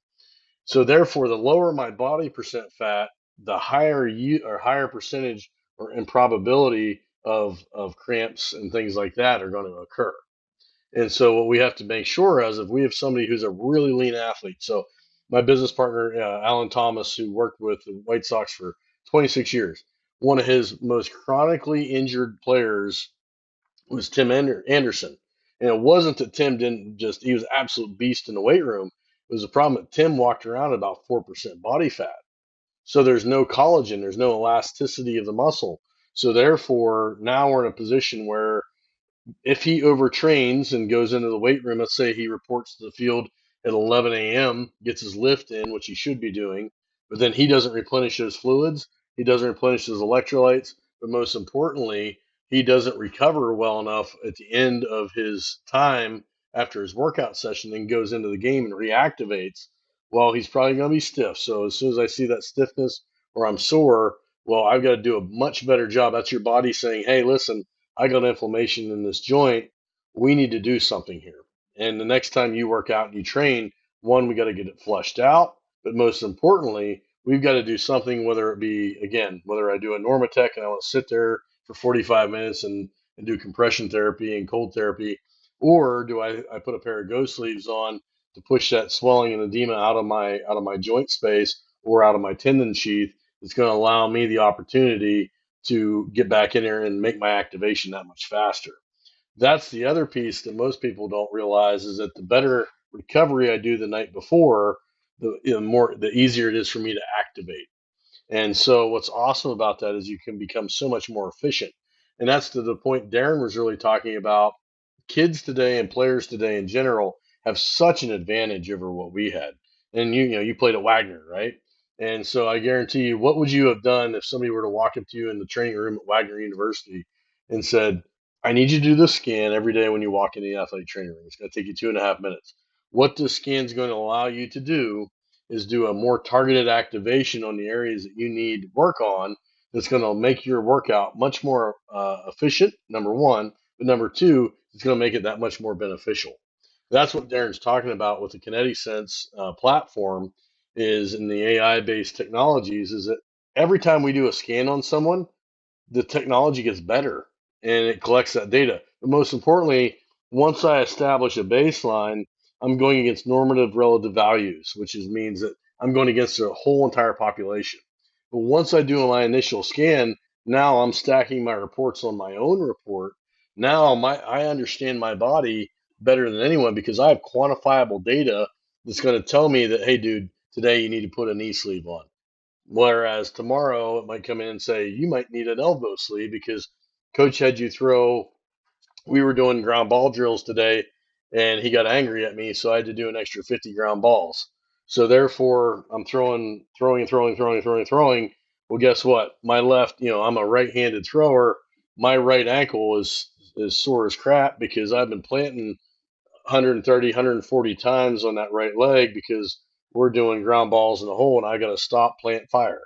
Speaker 3: So therefore, the lower my body percent fat, the higher percentage or improbability of cramps and things like that are going to occur. And so what we have to make sure is if we have somebody who's a really lean athlete. So my business partner, Alan Thomas, who worked with the White Sox for 26 years, one of his most chronically injured players was Tim Anderson. And it wasn't that Tim didn't just, he was an absolute beast in the weight room. It was a problem that Tim walked around at about 4% body fat. So there's no collagen, there's no elasticity of the muscle. So therefore, now we're in a position where if he overtrains and goes into the weight room, let's say he reports to the field at 11 a.m., gets his lift in, which he should be doing, but then he doesn't replenish those fluids, he doesn't replenish his electrolytes, but most importantly, he doesn't recover well enough at the end of his time after his workout session and goes into the game and reactivates. Well, he's probably going to be stiff. So as soon as I see that stiffness or I'm sore, well, I've got to do a much better job. That's your body saying, hey, listen, I got inflammation in this joint. We need to do something here. And the next time you work out and you train, one, we got to get it flushed out. But most importantly, we've got to do something, whether it be, again, whether I do a Normatec and I want to sit there for 45 minutes and do compression therapy and cold therapy, or do I put a pair of Go sleeves on to push that swelling and edema out of my joint space or out of my tendon sheath. It's going to allow me the opportunity to get back in there and make my activation that much faster. That's the other piece that most people don't realize is that the better recovery I do the night before, the easier it is for me to activate. And so what's awesome about that is you can become so much more efficient. And that's to the point Darren was really talking about. Kids today and players today in general have such an advantage over what we had. And you played at Wagner, right? And so I guarantee you, what would you have done if somebody were to walk up to you in the training room at Wagner University and said, I need you to do this scan every day when you walk in the athletic training room. It's going to take you 2.5 minutes. What this scan is going to allow you to do is do a more targeted activation on the areas that you need work on. That's going to make your workout much more efficient, number one. But number two, it's going to make it that much more beneficial. That's what Darren's talking about with the KinetiSense platform is in the AI-based technologies is that every time we do a scan on someone, the technology gets better and it collects that data. But most importantly, once I establish a baseline, I'm going against normative relative values, means that I'm going against the whole entire population. But once I do my initial scan, now I'm stacking my reports on my own report. Now I understand my body better than anyone because I have quantifiable data that's going to tell me that, hey, dude, today you need to put a knee sleeve on. Whereas tomorrow it might come in and say, you might need an elbow sleeve because coach had you throw. We were doing ground ball drills today and he got angry at me. So I had to do an extra 50 ground balls. So therefore I'm throwing. Well, guess what? My left, I'm a right handed thrower. My right ankle is sore as crap because I've been planting 130, 140 times on that right leg because we're doing ground balls in the hole, and I got to stop, plant, fire.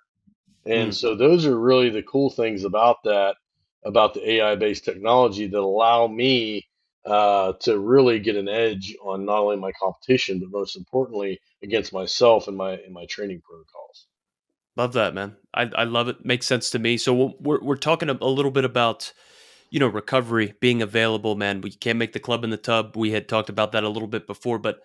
Speaker 3: And
Speaker 1: Mm,
Speaker 3: so those are really the cool things about that, about the AI based technology that allow me to really get an edge on not only my competition, but most importantly against myself and my training protocols.
Speaker 1: love that, man. I love it. Makes sense to me. So we're talking a little bit about recovery being available, man. We can't make the club in the tub. We had talked about that a little bit before, but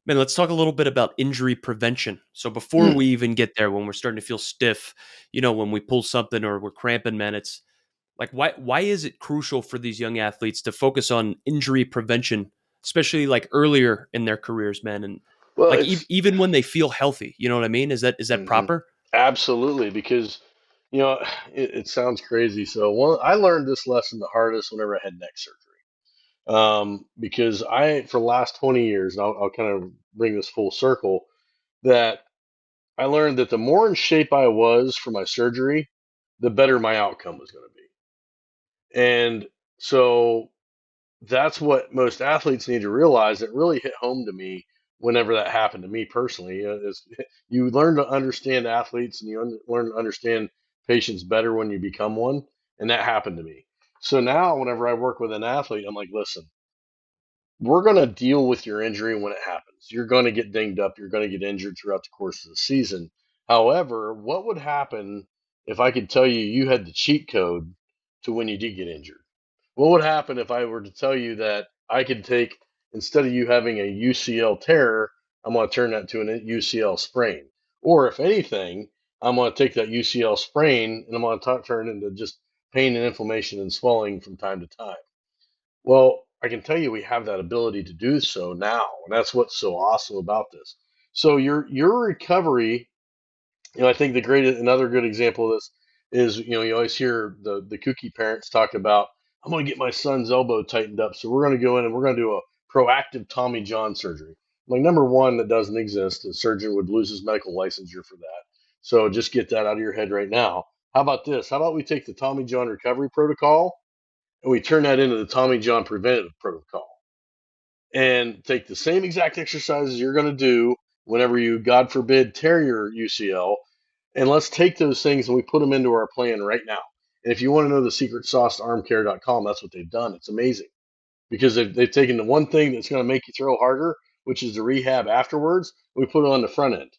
Speaker 1: man, let's talk a little bit about injury prevention. So before
Speaker 3: Mm,
Speaker 1: we even get there, when we're starting to feel stiff, when we pull something or we're cramping, man, it's like why is it crucial for these young athletes to focus on injury prevention, especially like earlier in their careers, man, and
Speaker 3: well,
Speaker 1: like
Speaker 3: it's
Speaker 1: even when they feel healthy, you know what I mean? Is that
Speaker 3: mhm,
Speaker 1: proper?
Speaker 3: absolutely because you know it sounds crazy. So I learned this lesson the hardest whenever I had neck surgery. Because for the last 20 years, and I'll kind of bring this full circle, that I learned that the more in shape I was for my surgery, the better my outcome was going to be. And so that's what most athletes need to realize. It really hit home to me whenever that happened to me personally. You learn to understand athletes and learn to understand patients better when you become one. And that happened to me. So now, whenever I work with an athlete, I'm like, listen, we're going to deal with your injury when it happens. You're going to get dinged up. You're going to get injured throughout the course of the season. However, what would happen if I could tell you you had the cheat code to when you did get injured? What would happen if I were to tell you that I could take, instead of you having a UCL tear, I'm going to turn that to an UCL sprain? Or if anything, I'm going to take that UCL sprain and I'm going to turn it into just pain and inflammation and swelling from time to time. Well, I can tell you we have that ability to do so now, and that's what's so awesome about this. So your recovery, I think another good example of this is, you always hear the kooky parents talk about, I'm going to get my son's elbow tightened up, so we're going to go in and we're going to do a proactive Tommy John surgery. Like, number one, that doesn't exist. The surgeon would lose his medical licensure for that. So just get that out of your head right now. How about this? How about we take the Tommy John recovery protocol and we turn that into the Tommy John preventative protocol and take the same exact exercises you're going to do whenever you, God forbid, tear your UCL, and let's take those things and we put them into our plan right now. And if you want to know the secret sauce to armcare.com, that's what they've done. It's amazing because they've taken the one thing that's going to make you throw harder, which is the rehab afterwards, we put it on the front end.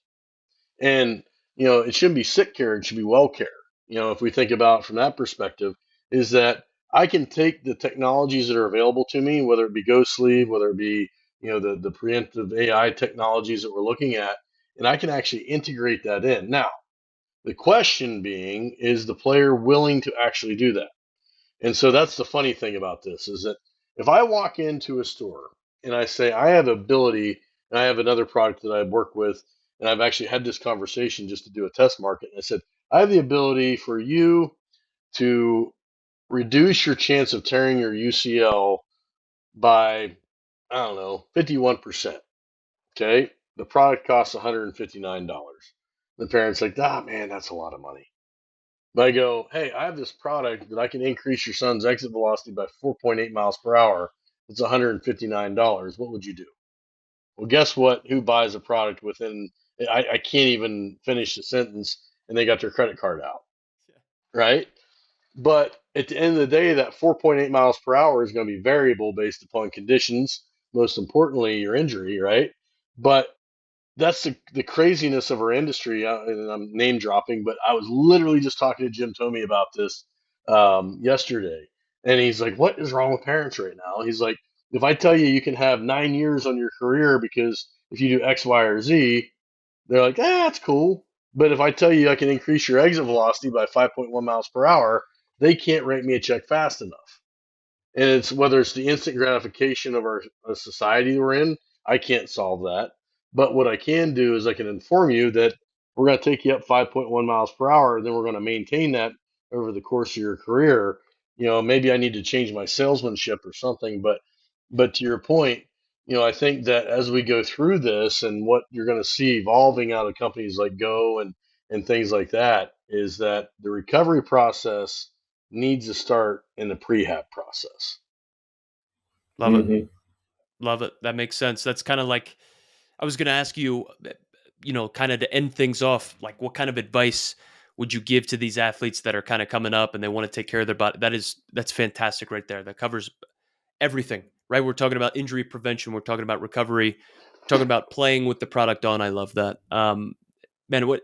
Speaker 3: And, it shouldn't be sick care, it should be well care. If we think about it from that perspective, is that I can take the technologies that are available to me, whether it be Go Sleeve, whether it be, the preemptive AI technologies that we're looking at, and I can actually integrate that in. Now, the question being, is the player willing to actually do that? And so that's the funny thing about this is that if I walk into a store and I say I have ability and I have another product that I work with, and I've actually had this conversation just to do a test market, and I said I have the ability for you to reduce your chance of tearing your UCL by, I don't know, 51%. Okay, the product costs $159. The parent's like, ah, man, that's a lot of money. But I go, hey, I have this product that I can increase your son's exit velocity by 4.8 miles per hour. It's $159. What would you do? Well, guess what? Who buys a product within, I can't even finish the sentence and they got their credit card out, right? But at the end of the day, that 4.8 miles per hour is going to be variable based upon conditions, most importantly, your injury, right? But that's the craziness of our industry. And I'm name dropping, but I was literally just talking to Jim Tomey about this yesterday. And he's like, what is wrong with parents right now? He's like, if I tell you you can have 9 years on your career because if you do X, Y, or Z, they're like, that's cool. But if I tell you I can increase your exit velocity by 5.1 miles per hour, they can't write me a check fast enough. And it's whether it's the instant gratification of our society we're in, I can't solve that. But what I can do is I can inform you that we're going to take you up 5.1 miles per hour, and then we're going to maintain that over the course of your career. Maybe I need to change my salesmanship or something. But to your point, I think that as we go through this and what you're going to see evolving out of companies like Go and things like that is that the recovery process needs to start in the prehab process.
Speaker 1: Love it.
Speaker 2: hmm
Speaker 1: Love it. That makes sense. That's kind of like I was going to ask you. kind of to end things off, like what kind of advice would you give to these athletes that are kind of coming up and they want to take care of their body? That's fantastic right there. That covers everything, right? We're talking about injury prevention. We're talking about recovery. We're talking about playing with the product on. I love that. Man,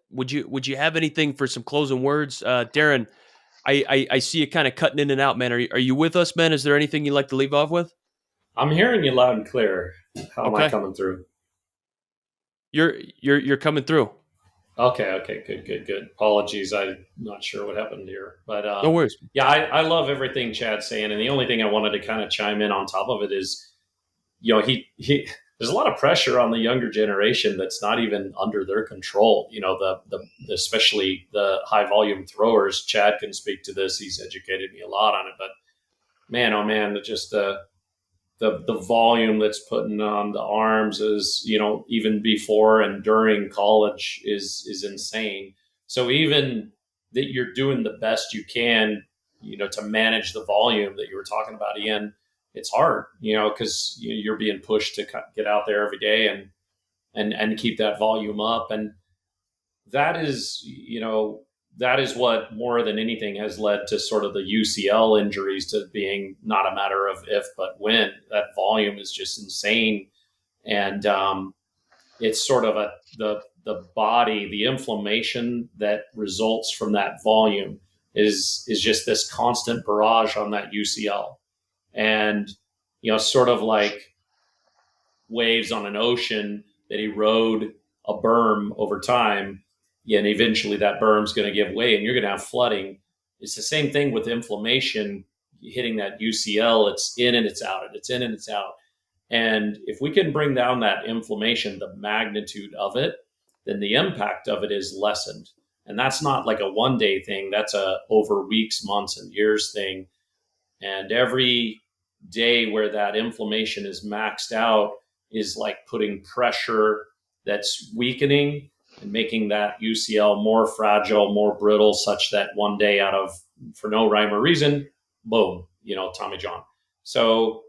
Speaker 1: would you have anything for some closing words, Darren? I see you kind of cutting in and out, man. Are you with us, man? Is there anything you'd like to leave off with?
Speaker 2: I'm hearing you loud and clear. How am I
Speaker 1: Okay,
Speaker 2: coming through?
Speaker 1: you're coming through.
Speaker 2: Okay, good. Apologies, I'm not sure what happened here, but
Speaker 1: No worries.
Speaker 2: yeah, I love everything Chad's saying, and the only thing I wanted to kind of chime in on top of it is, he there's a lot of pressure on the younger generation that's not even under their control. The especially the high volume throwers. Chad can speak to this; he's educated me a lot on it, but man, oh man, just the volume that's putting on the arms is, even before and during college is insane. So even that you're doing the best you can, to manage the volume that you were talking about, Ian, it's hard, because you're being pushed to get out there every day and keep that volume up. And that is, that is what more than anything has led to sort of the UCL injuries to being not a matter of if, but when. That volume is just insane. And it's sort of the body, the inflammation that results from that volume is just this constant barrage on that UCL. And, sort of like waves on an ocean that erode a berm over time, and eventually that berm's going to give way and you're going to have flooding. It's the same thing with inflammation hitting that UCL. It's in and it's out. It's in and it's out. And if we can bring down that inflammation, the magnitude of it, then the impact of it is lessened. And that's not like a one day thing. That's a over weeks, months, and years thing. And every day where that inflammation is maxed out is like putting pressure that's weakening and making that UCL more fragile, more brittle, such that one day for no rhyme or reason, boom, Tommy John. So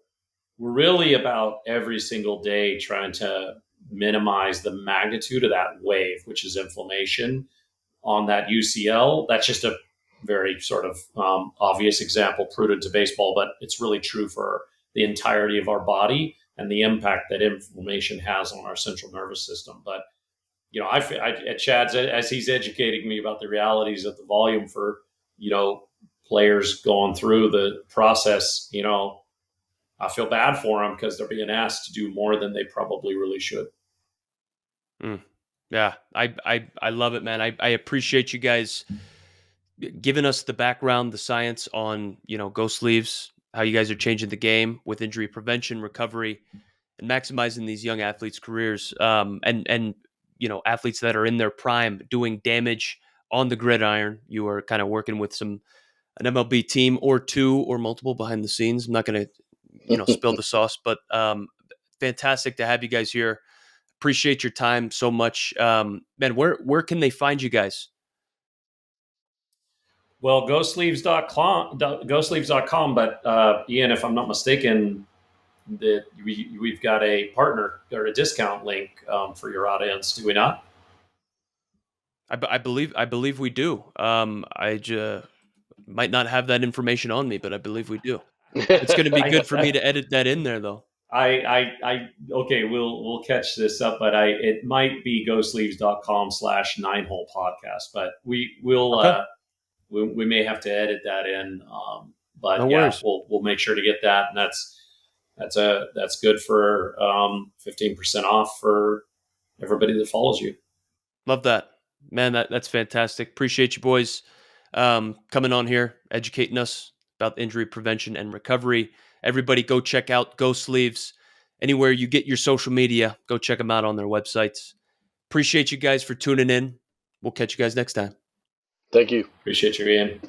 Speaker 2: we're really about every single day trying to minimize the magnitude of that wave, which is inflammation on that UCL. That's just a very sort of obvious example, prudent to baseball, but it's really true for the entirety of our body and the impact that inflammation has on our central nervous system. But at Chad's, as he's educating me about the realities of the volume for players going through the process, I feel bad for them because they're being asked to do more than they probably really should.
Speaker 1: Yeah, I love it, man. I appreciate you guys giving us the background, the science on, Go Sleeves, how you guys are changing the game with injury prevention, recovery, and maximizing these young athletes' careers. And athletes that are in their prime doing damage on the gridiron. You are kind of working with an MLB team or two or multiple behind the scenes. I'm not going to, spill the sauce, but fantastic to have you guys here. Appreciate your time so much. Man, where can they find you guys?
Speaker 2: Well, ghostsleeves.com, but Ian, if I'm not mistaken, that we've got a partner or a discount link for your audience, do we not?
Speaker 1: I believe we do. Might not have that information on me, but I believe we do. It's going to be good for me to edit that in there, though.
Speaker 2: Okay, we'll catch this up, but it might be ghostsleeves.com/9hole podcast, but we'll
Speaker 1: Okay.
Speaker 2: we may have to edit that in. But
Speaker 1: No
Speaker 2: yeah,
Speaker 1: worries.
Speaker 2: we'll make sure to get that, and that's good for 15% off for everybody that follows you.
Speaker 1: Love that, man. That's fantastic. Appreciate you boys coming on here, educating us about injury prevention and recovery. Everybody, go check out Go Sleeves anywhere you get your social media. Go check them out on their websites. Appreciate you guys for tuning in. We'll catch you guys next time.
Speaker 3: Thank you.
Speaker 2: Appreciate you, Ian.